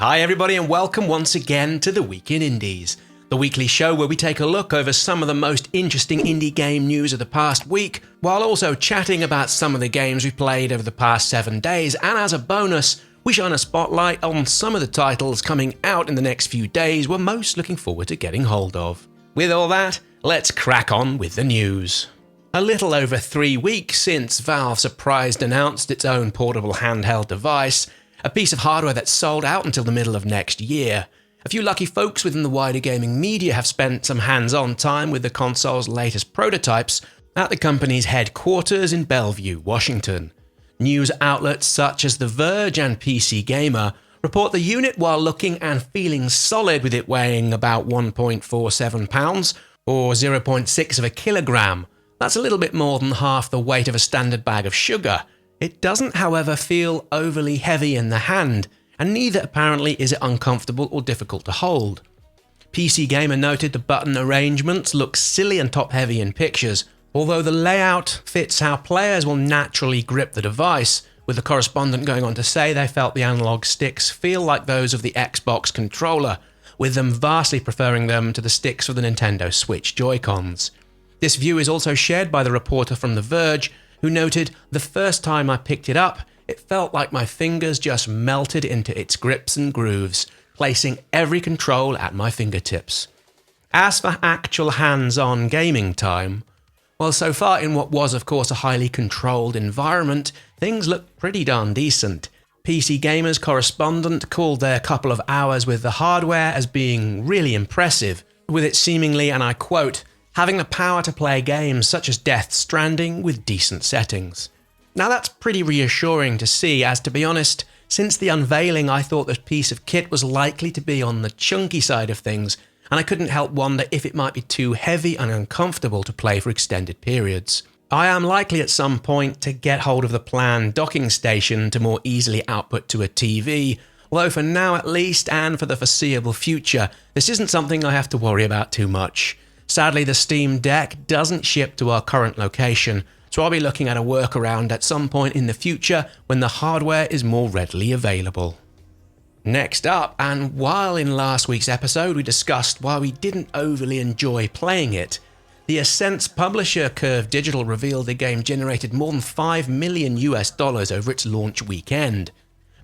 Hi everybody and welcome once again to the Week in Indies, the weekly show where we take a look over some of the most interesting indie game news of the past week, while also chatting about some of the games we played over the past 7 days, and as a bonus, we shine a spotlight on some of the titles coming out in the next few days we're most looking forward to getting hold of. With all that, let's crack on with the news. A little over 3 weeks since Valve surprised announced its own portable handheld device, a piece of hardware that's sold out until the middle of next year. A few lucky folks within the wider gaming media have spent some hands-on time with the console's latest prototypes at the company's headquarters in Bellevue, Washington. News outlets such as The Verge and PC Gamer report the unit while looking and feeling solid, with it weighing about 1.47 pounds or 0.6 of a kilogram. That's a little bit more than half the weight of a standard bag of sugar. It doesn't, however, feel overly heavy in the hand, and neither apparently is it uncomfortable or difficult to hold. PC Gamer noted the button arrangements look silly and top-heavy in pictures, although the layout fits how players will naturally grip the device, with the correspondent going on to say they felt the analog sticks feel like those of the Xbox controller, with them vastly preferring them to the sticks of the Nintendo Switch Joy-Cons. This view is also shared by the reporter from The Verge, who noted, "The first time I picked it up, it felt like my fingers just melted into its grips and grooves, placing every control at my fingertips." As for actual hands-on gaming time, well, so far in what was of course a highly controlled environment, things look pretty darn decent. PC Gamer's correspondent called their couple of hours with the hardware as being really impressive, with it seemingly, and I quote, "having the power to play games such as Death Stranding with decent settings." Now that's pretty reassuring to see, as to be honest, since the unveiling I thought this piece of kit was likely to be on the chunky side of things, and I couldn't help wonder if it might be too heavy and uncomfortable to play for extended periods. I am likely at some point to get hold of the planned docking station to more easily output to a TV, although for now at least, and for the foreseeable future, this isn't something I have to worry about too much. Sadly, the Steam Deck doesn't ship to our current location, so I'll be looking at a workaround at some point in the future when the hardware is more readily available. Next up, and while in last week's episode we discussed why we didn't overly enjoy playing it, the Ascent's publisher Curve Digital revealed the game generated more than $5 million over its launch weekend,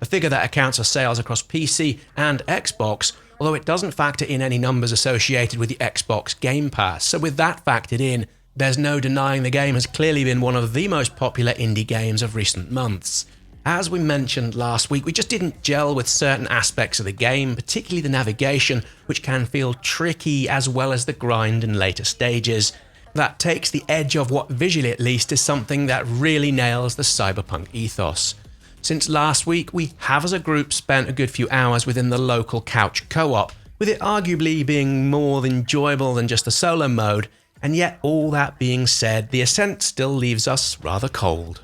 a figure that accounts for sales across PC and Xbox, although it doesn't factor in any numbers associated with the Xbox Game Pass. So with that factored in, there's no denying the game has clearly been one of the most popular indie games of recent months. As we mentioned last week, we just didn't gel with certain aspects of the game, particularly the navigation, which can feel tricky, as well as the grind in later stages. That takes the edge of what, visually at least, is something that really nails the cyberpunk ethos. Since last week, we have as a group spent a good few hours within the local couch co-op, with it arguably being more enjoyable than just the solo mode, and yet all that being said, the Ascent still leaves us rather cold.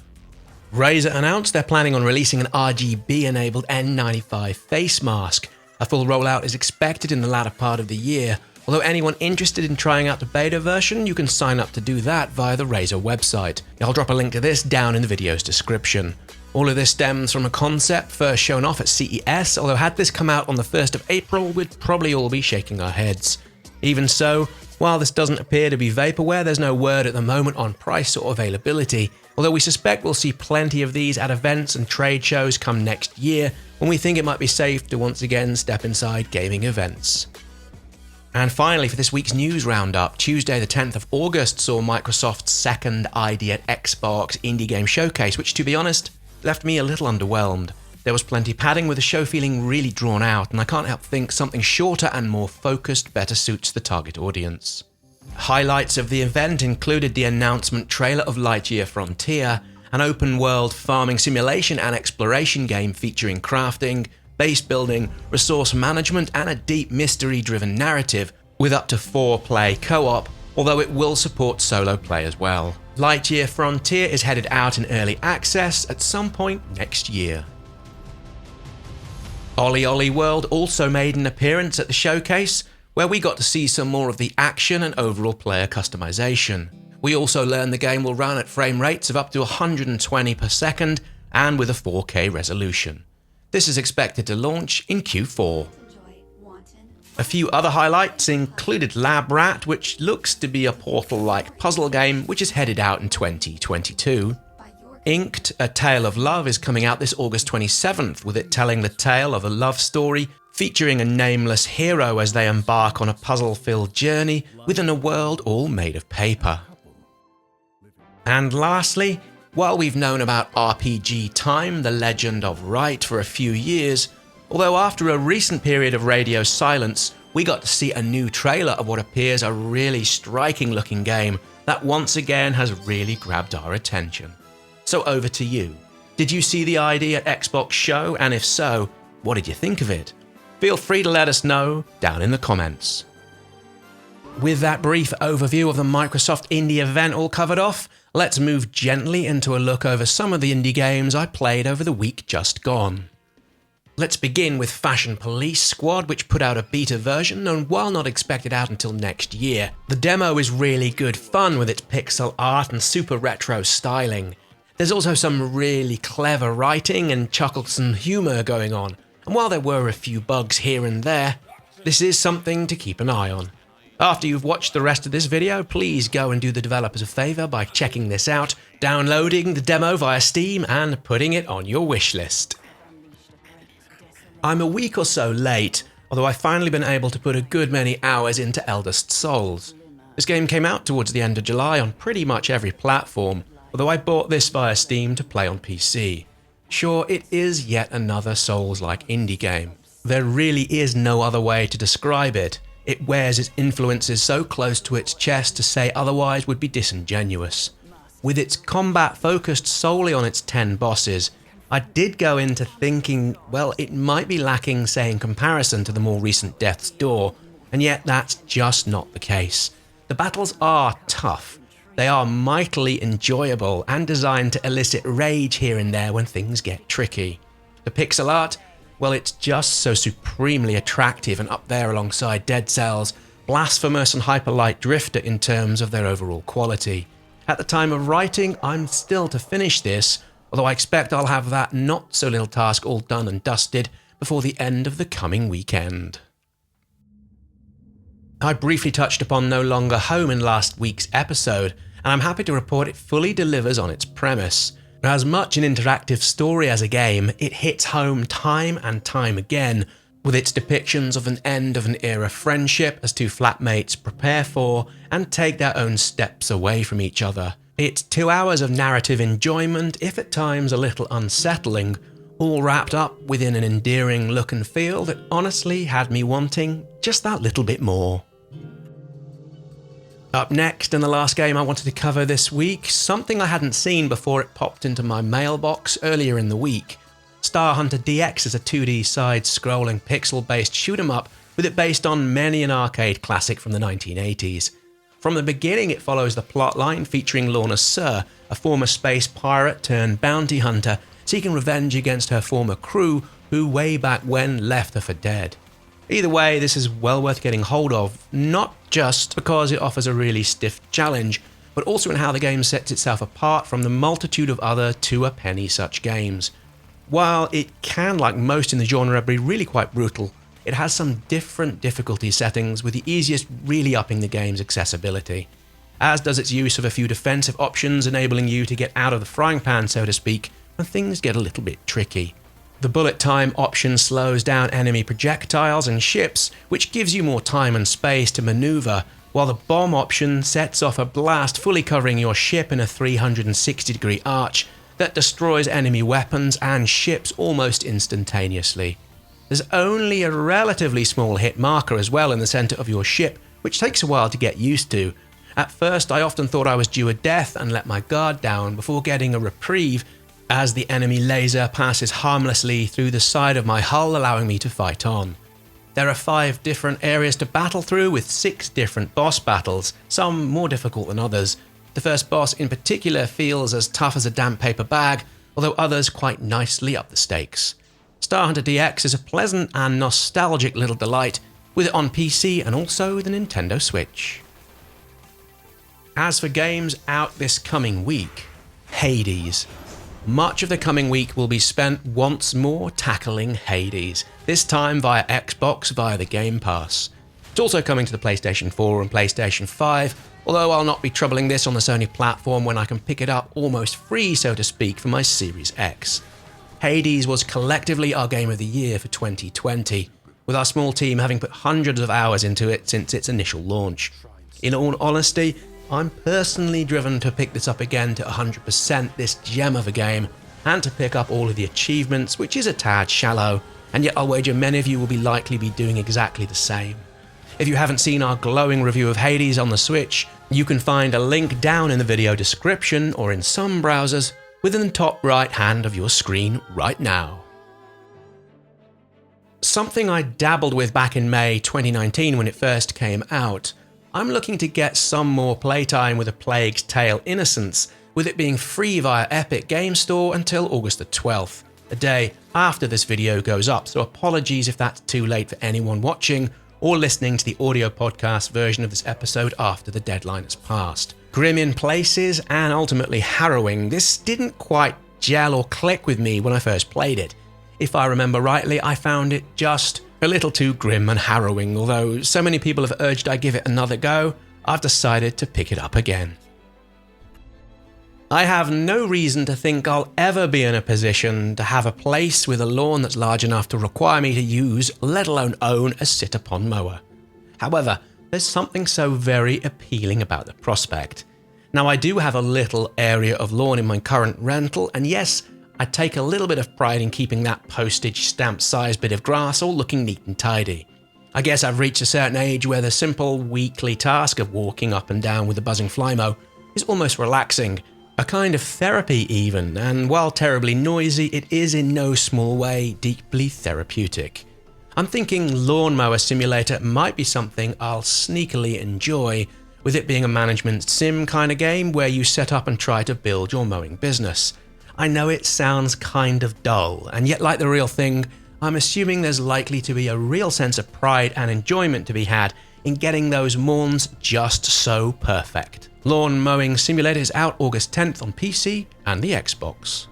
Razer announced they're planning on releasing an RGB-enabled N95 Facemask. A full rollout is expected in the latter part of the year, although anyone interested in trying out the beta version, you can sign up to do that via the Razer website. I'll drop a link to this down in the video's description. All of this stems from a concept first shown off at CES, although had this come out on the 1st of April, we'd probably all be shaking our heads. Even so, while this doesn't appear to be vaporware, there's no word at the moment on price or availability, although we suspect we'll see plenty of these at events and trade shows come next year, when we think it might be safe to once again step inside gaming events. And finally, for this week's news roundup, Tuesday the 10th of August saw Microsoft's second ID at Xbox Indie Game Showcase, which, to be honest, left me a little underwhelmed. There was plenty padding, with the show feeling really drawn out, and I can't help think something shorter and more focused better suits the target audience. Highlights of the event included the announcement trailer of Lightyear Frontier, an open-world farming simulation and exploration game featuring crafting, base building, resource management, and a deep mystery-driven narrative with up to 4-play co-op, although it will support solo play as well. Lightyear Frontier is headed out in early access at some point next year. Ollie World also made an appearance at the showcase, where we got to see some more of the action and overall player customization. We also learned the game will run at frame rates of up to 120 per second and with a 4K resolution. This is expected to launch in Q4. A few other highlights included Lab Rat, which looks to be a Portal-like puzzle game which is headed out in 2022. Inked, A Tale of Love is coming out this August 27th, with it telling the tale of a love story featuring a nameless hero as they embark on a puzzle-filled journey within a world all made of paper. And lastly, while we've known about RPG Time, the legend of Wright, for a few years, although after a recent period of radio silence, we got to see a new trailer of what appears a really striking looking game that once again has really grabbed our attention. So over to you. Did you see the ID at Xbox Show? And if so, what did you think of it? Feel free to let us know down in the comments. With that brief overview of the Microsoft Indie event all covered off, let's move gently into a look over some of the indie games I played over the week just gone. Let's begin with Fashion Police Squad, which put out a beta version, and while not expected out until next year, the demo is really good fun with its pixel art and super retro styling. There's also some really clever writing and chucklesome humour going on, and while there were a few bugs here and there, this is something to keep an eye on. After you've watched the rest of this video, please go and do the developers a favour by checking this out, downloading the demo via Steam and putting it on your wishlist. I'm a week or so late, although I've finally been able to put a good many hours into Eldest Souls. This game came out towards the end of July on pretty much every platform, although I bought this via Steam to play on PC. Sure, it is yet another Souls-like indie game. There really is no other way to describe it. It wears its influences so close to its chest to say otherwise would be disingenuous. With its combat focused solely on its 10 bosses, I did go into thinking, well, it might be lacking, say, in comparison to the more recent Death's Door, and yet that's just not the case. The battles are tough. They are mightily enjoyable and designed to elicit rage here and there when things get tricky. The pixel art, well, it's just so supremely attractive and up there alongside Dead Cells, Blasphemous and Hyperlight Drifter in terms of their overall quality. At the time of writing, I'm still to finish this, although I expect I'll have that not-so-little task all done and dusted before the end of the coming weekend. I briefly touched upon No Longer Home in last week's episode, and I'm happy to report it fully delivers on its premise. As much an interactive story as a game, it hits home time and time again, with its depictions of an end of an era friendship as two flatmates prepare for and take their own steps away from each other. It's 2 hours of narrative enjoyment, if at times a little unsettling, all wrapped up within an endearing look and feel that honestly had me wanting just that little bit more. Up next, and the last game I wanted to cover this week, something I hadn't seen before it popped into my mailbox earlier in the week. Star Hunter DX is a 2D side-scrolling pixel-based shoot-'em-up with it based on many an arcade classic from the 1980s. From the beginning, it follows the plotline featuring Lorna Sur, a former space pirate turned bounty hunter seeking revenge against her former crew who way back when left her for dead. Either way, this is well worth getting hold of, not just because it offers a really stiff challenge, but also in how the game sets itself apart from the multitude of other two-a-penny such games. While it can, like most in the genre, be really quite brutal, it has some different difficulty settings, with the easiest really upping the game's accessibility, as does its use of a few defensive options enabling you to get out of the frying pan, so to speak, when things get a little bit tricky. The bullet time option slows down enemy projectiles and ships, which gives you more time and space to maneuver, while the bomb option sets off a blast fully covering your ship in a 360-degree arch that destroys enemy weapons and ships almost instantaneously. There's only a relatively small hit marker as well in the centre of your ship, which takes a while to get used to. At first, I often thought I was due a death and let my guard down before getting a reprieve, as the enemy laser passes harmlessly through the side of my hull, allowing me to fight on. There are 5 different areas to battle through, with 6 different boss battles, some more difficult than others. The first boss in particular feels as tough as a damp paper bag, although others quite nicely up the stakes. Star Hunter DX is a pleasant and nostalgic little delight, with it on PC and also the Nintendo Switch. As for games out this coming week, Hades. much of the coming week will be spent once more tackling Hades, this time via Xbox via the Game Pass. It's also coming to the PlayStation 4 and PlayStation 5, although I'll not be troubling this on the Sony platform when I can pick it up almost free, so to speak, for my Series X. Hades was collectively our game of the year for 2020, with our small team having put hundreds of hours into it since its initial launch. In all honesty, I'm personally driven to pick this up again to 100% this gem of a game, and to pick up all of the achievements, which is a tad shallow, and yet I'll wager many of you will be likely be doing exactly the same. If you haven't seen our glowing review of Hades on the Switch, you can find a link down in the video description or in some browsers within the top right hand of your screen right now. Something I dabbled with back in May 2019 when it first came out, I'm looking to get some more playtime with A Plague's Tale: Innocence, with it being free via Epic Game Store until August the 12th, a day after this video goes up, so apologies if that's too late for anyone watching or listening to the audio podcast version of this episode after the deadline has passed. Grim in places and ultimately harrowing, this didn't quite gel or click with me when I first played it. If I remember rightly, I found it just a little too grim and harrowing, although so many people have urged I give it another go, I've decided to pick it up again. I have no reason to think I'll ever be in a position to have a place with a lawn that's large enough to require me to use, let alone own, a sit-upon mower. However, there's something so very appealing about the prospect. Now, I do have a little area of lawn in my current rental, and yes, I take a little bit of pride in keeping that postage stamp sized bit of grass all looking neat and tidy. I guess I've reached a certain age where the simple weekly task of walking up and down with a buzzing flymo is almost relaxing, a kind of therapy even, and while terribly noisy, it is in no small way deeply therapeutic. I'm thinking Lawnmower Simulator might be something I'll sneakily enjoy, with it being a management sim kind of game where you set up and try to build your mowing business. I know it sounds kind of dull, and yet like the real thing, I'm assuming there's likely to be a real sense of pride and enjoyment to be had in getting those lawns just so perfect. Lawn Mowing Simulator is out August 10th on PC and the Xbox.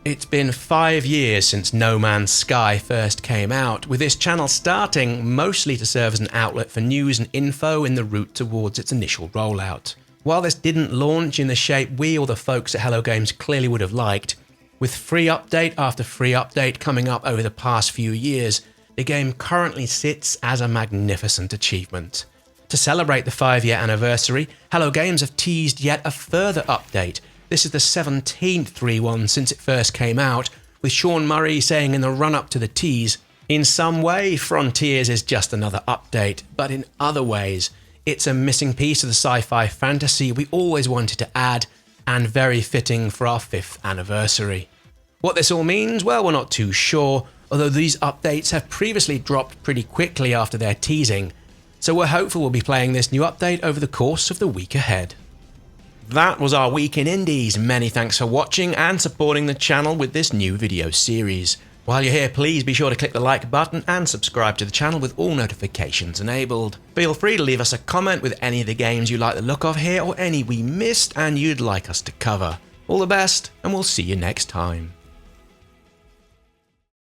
It's been 5 years since No Man's Sky first came out, with this channel starting mostly to serve as an outlet for news and info in the route towards its initial rollout. While this didn't launch in the shape we or the folks at Hello Games clearly would have liked, with free update after free update coming up over the past few years, the game currently sits as a magnificent achievement. To celebrate the 5-year anniversary, Hello Games have teased yet a further update. This is the 17th 3-1 since it first came out, with Sean Murray saying in the run-up to the tease, "In some way, Frontiers is just another update, but in other ways, it's a missing piece of the sci-fi fantasy we always wanted to add, and very fitting for our 5th anniversary." What this all means, well, we're not too sure, although these updates have previously dropped pretty quickly after their teasing, so we're hopeful we'll be playing this new update over the course of the week ahead. That was our week in Indies. Many thanks for watching and supporting the channel with this new video series. While you're here, please be sure to click the like button and subscribe to the channel with all notifications enabled. Feel free to leave us a comment with any of the games you like the look of here or any we missed and you'd like us to cover. All the best, and we'll see you next time.